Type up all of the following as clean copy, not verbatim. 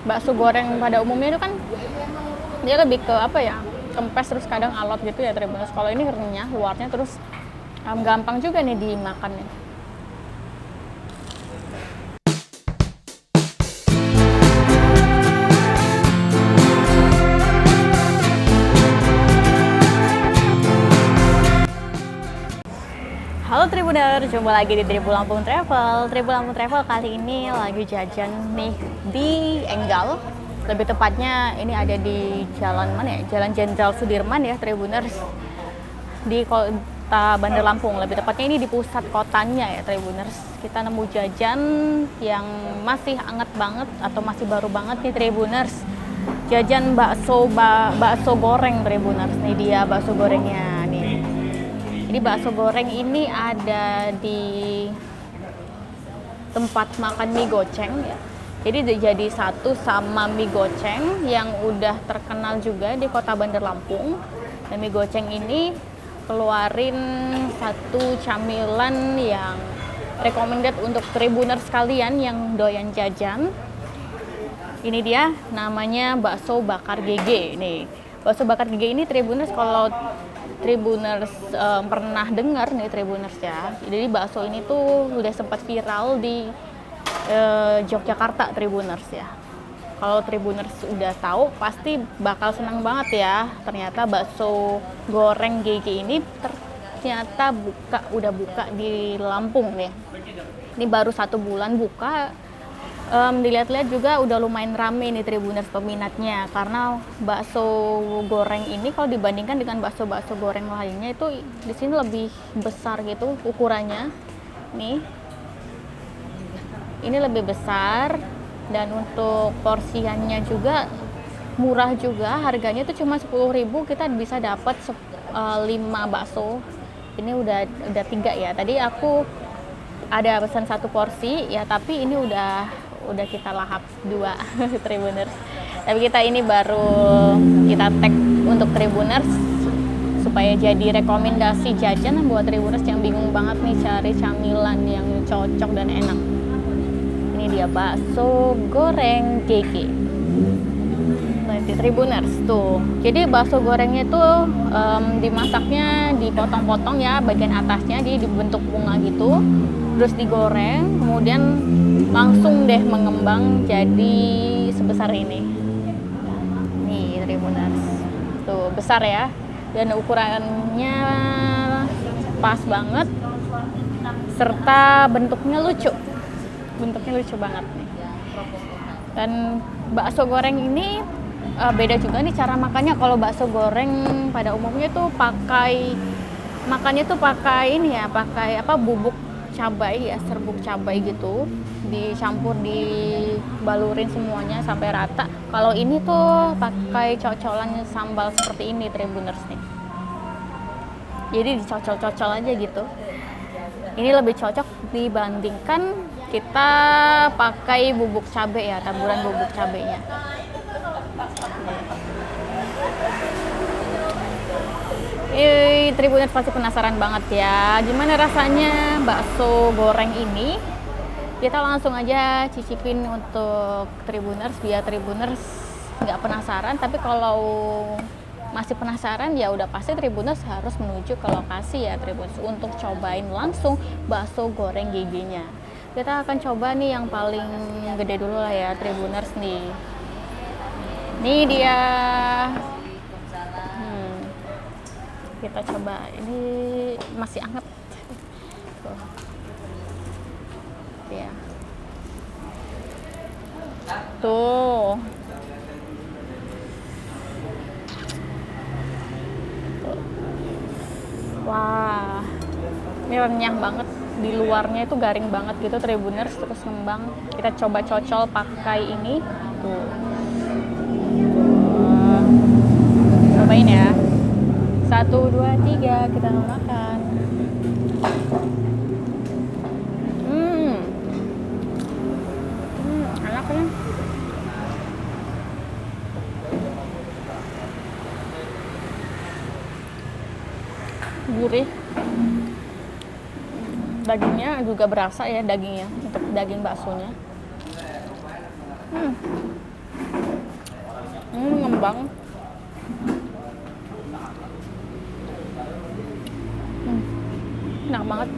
bakso goreng pada umumnya itu kan dia lebih ke apa ya, kempes terus kadang alot gitu ya Tribuners. Kalau ini renyah luarnya, terus gampang juga nih dimakannya. Halo Tribuner, jumpa lagi di Tribun Lampung Travel. Tribun Lampung Travel kali ini lagi jajan nih di Enggal. Lebih tepatnya ini ada di jalan mana ya? Jalan Jenderal Sudirman ya Tribuners. Di kota Bandar Lampung, lebih tepatnya ini di pusat kotanya ya Tribuners. Kita nemu jajan yang masih hangat banget atau masih baru banget nih Tribuners. Jajan bakso goreng Tribuners. Nih dia bakso gorengnya nih. Jadi bakso goreng ini ada di tempat makan mie goceng ya. Jadi jadi satu sama mie goceng yang udah terkenal juga di kota Bandar Lampung. Dan mie goceng ini keluarin satu camilan yang recommended untuk Tribuners sekalian yang doyan jajan. Ini dia namanya bakso bakar GG nih. Bakso bakar GG ini Tribuners, kalau Tribuners pernah dengar nih Tribuners ya. Jadi bakso ini tuh udah sempat viral di Yogyakarta Tribuners ya. Kalau Tribuners udah tahu pasti bakal senang banget ya. Ternyata bakso goreng GG ini ternyata udah buka di Lampung nih. Ini baru 1 bulan buka. Dilihat-lihat juga udah lumayan rame nih Tribuners peminatnya, karena bakso goreng ini kalau dibandingkan dengan bakso-bakso goreng lainnya itu di sini lebih besar gitu ukurannya. Nih, ini lebih besar dan untuk porsiannya juga murah juga, harganya itu cuma 10.000 kita bisa dapat 5 bakso. Ini udah 3 ya. Tadi aku ada pesan 1 porsi ya, tapi ini udah kita lahap 2 Tribuners. Tapi kita ini baru kita tag untuk Tribuners supaya jadi rekomendasi jajan buat Tribuners yang bingung banget nih cari camilan yang cocok dan enak. Ini dia bakso goreng GG. Nanti Tribuners tuh. Jadi bakso gorengnya tuh dimasaknya dipotong-potong ya, bagian atasnya dibentuk bunga gitu. Terus digoreng, kemudian langsung deh mengembang jadi sebesar ini. Nih Tribuners, tuh besar ya, dan ukurannya pas banget, serta bentuknya lucu banget nih. Dan bakso goreng ini beda juga nih cara makannya. Kalau bakso goreng pada umumnya tuh pakai ini ya, pakai bubuk cabai ya, serbuk cabai gitu, dicampur, dibalurin semuanya sampai rata. Kalau ini tuh pakai cocolan sambal seperti ini Tribuners nih. Jadi dicocol-cocol aja gitu. Ini lebih cocok dibandingkan kita pakai bubuk cabai ya, taburan bubuk cabainya. Tribuners pasti penasaran banget ya, gimana rasanya bakso goreng ini. Kita langsung aja cicipin untuk Tribuners, biar Tribuners nggak penasaran. Tapi kalau masih penasaran ya udah pasti Tribuners harus menuju ke lokasi ya Tribuners untuk cobain langsung bakso goreng GG-nya. Kita akan coba nih yang paling gede dulu lah ya Tribuners nih. Ini dia. Kita coba, ini masih hangat tuh ya, tuh wah, ini renyah banget, di luarnya itu garing banget gitu Tribuners, terus ngembang. Kita coba cocol pakai ini tuh, cobain ya. 1, 2, 3 kita makan. Enak kan? Gurih. Dagingnya juga berasa ya, dagingnya untuk daging baksonya. banget. Enak banget.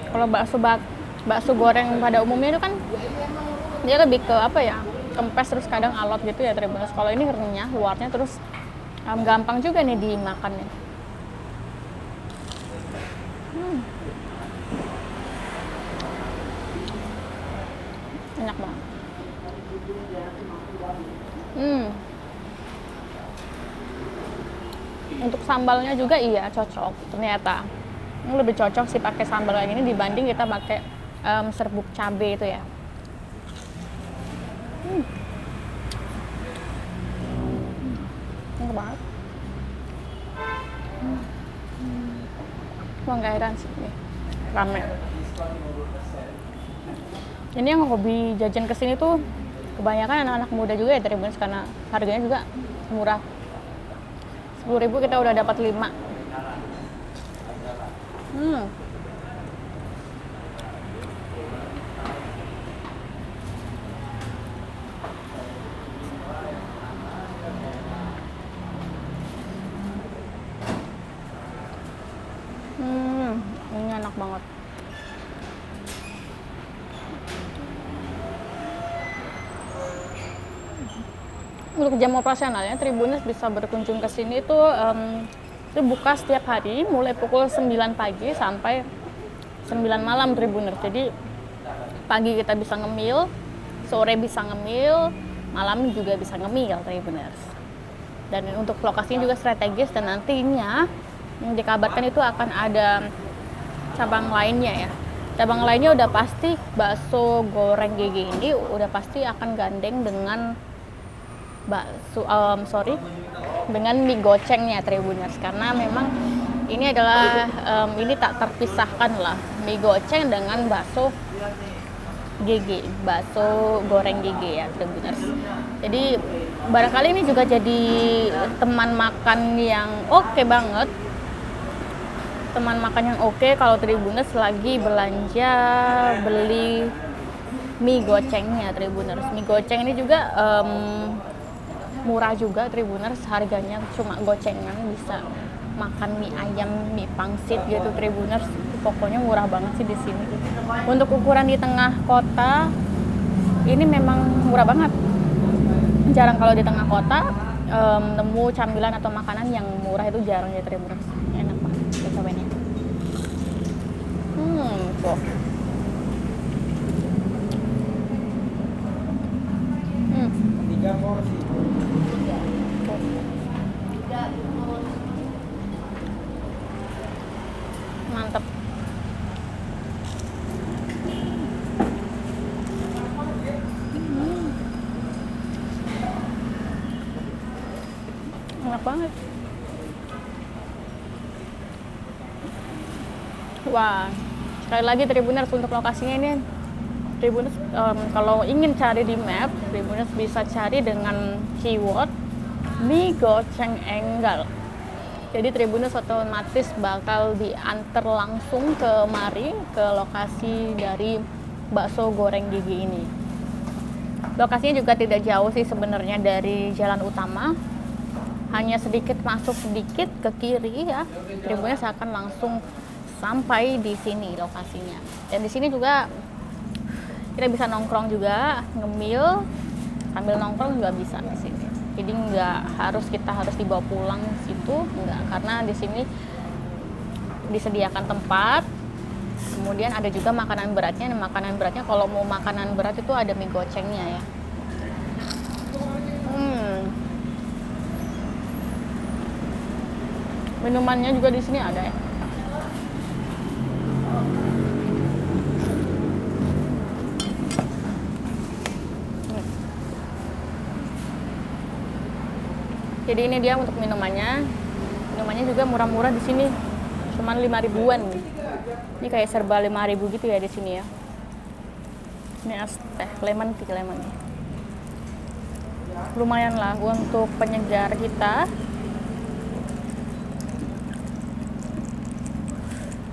Kalau bakso goreng pada umumnya itu kan dia lebih ke apa ya, kempes terus kadang alot gitu ya Tribuners. Kalau ini renyah luarnya, terus gampang juga nih dimakannya. Enak banget. Untuk sambalnya juga iya cocok ternyata. Ini lebih cocok sih pakai sambal kayak gini dibanding kita pakai serbuk cabai itu ya. Enak banget. Wah, nggak heran sih nih, rame. Ini yang hobi jajan kesini tuh kebanyakan anak-anak muda juga ya Tribuners, karena harganya juga murah. 10.000 kita udah dapat 5. Ini enak banget. Untuk jam operasionalnya Tribuners bisa berkunjung ke sini tuh itu buka setiap hari mulai pukul 9 pagi sampai 9 malam Tribuners. Jadi pagi kita bisa ngemil, sore bisa ngemil, malam juga bisa ngemil Tribuners. Dan untuk lokasinya juga strategis, dan nantinya yang dikabarkan itu akan ada cabang lainnya ya. Cabang lainnya udah pasti bakso goreng GG ini udah pasti akan gandeng dengan dengan mie gocengnya Tribuners, karena memang ini adalah ini tak terpisahkan lah, mie goceng dengan bakso GG, bakso goreng GG ya Tribuners. Jadi barangkali ini juga jadi teman makan yang oke banget, teman makan yang oke kalau Tribuners lagi belanja beli mie gocengnya Tribuners. Mie goceng ini juga murah juga Tribuners, harganya cuma gocengan, bisa makan mie ayam, mie pangsit gitu Tribuners. Pokoknya murah banget sih di sini. Untuk ukuran di tengah kota ini memang murah banget. Jarang kalau di tengah kota nemu camilan atau makanan yang murah, itu jarang ya Tribuners. Enak banget kita cobain ya. Tuh. Tiga porsi. Mantep. Enak banget. Wah, sekali lagi Tribuners, untuk lokasinya ini Tribuners kalau ingin cari di map, Tribuners bisa cari dengan keyword mie goceng Enggal. Jadi Tribuners otomatis bakal diantar langsung ke mari, ke lokasi dari bakso goreng gigi ini. Lokasinya juga tidak jauh sih sebenarnya dari jalan utama, hanya sedikit masuk sedikit ke kiri ya, Tribuners akan langsung sampai di sini lokasinya. Dan di sini juga kita bisa nongkrong juga, ngemil sambil nongkrong juga bisa di sini. Jadi kita harus dibawa pulang situ, enggak, karena di sini disediakan tempat. Kemudian ada juga makanan beratnya. Makanan beratnya kalau mau makanan berat itu ada mie gocengnya ya. Minumannya juga di sini ada ya. Jadi ini dia untuk minumannya. Minumannya juga murah-murah di sini. Cuman 5 ribuan. Ini kayak serba 5 ribu gitu ya di sini ya. Ini es teh lemon tea lemon. Lumayan lah untuk penyegar kita.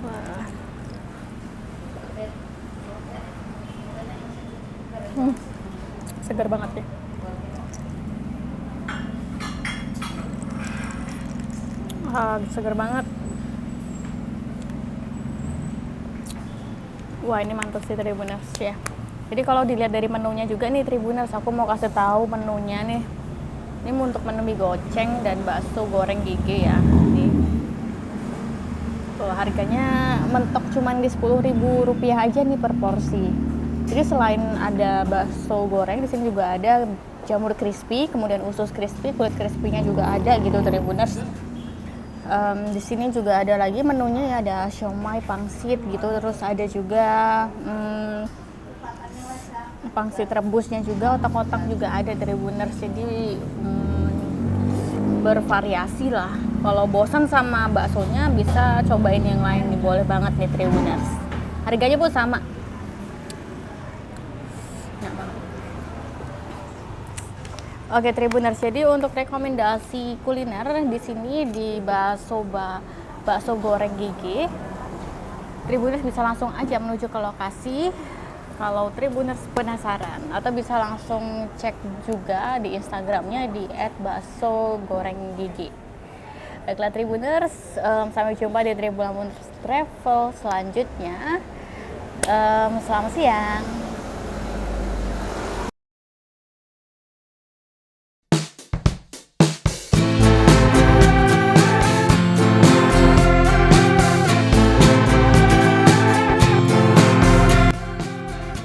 Wah. Segar banget ya. seger banget. Wah, ini mantap sih Tribuners ya. Jadi kalau dilihat dari menunya juga nih Tribuners, aku mau kasih tahu menunya nih. Ini untuk menu mie goceng dan bakso goreng gigi ya. Nih. Tuh, harganya mentok cuman di Rp10.000 aja nih per porsi. Jadi selain ada bakso goreng, di sini juga ada jamur crispy, kemudian usus crispy, kulit crispy-nya juga ada gitu Tribuners. Di sini juga ada lagi menunya ya, ada siomay pangsit gitu, terus ada juga pangsit rebusnya juga, otak-otak juga ada Tribuners. Jadi bervariasi lah. Kalau bosan sama baksonya bisa cobain yang lain nih, boleh banget nih Tribuners. Harganya pun sama. Oke Tribuners, jadi untuk rekomendasi kuliner di sini di bakso goreng gigi, Tribuners bisa langsung aja menuju ke lokasi kalau Tribuners penasaran, atau bisa langsung cek juga di Instagramnya di @bakso-goreng-gigi. Baiklah Tribuners, sampai jumpa di Tribuners Travel selanjutnya. Selamat siang.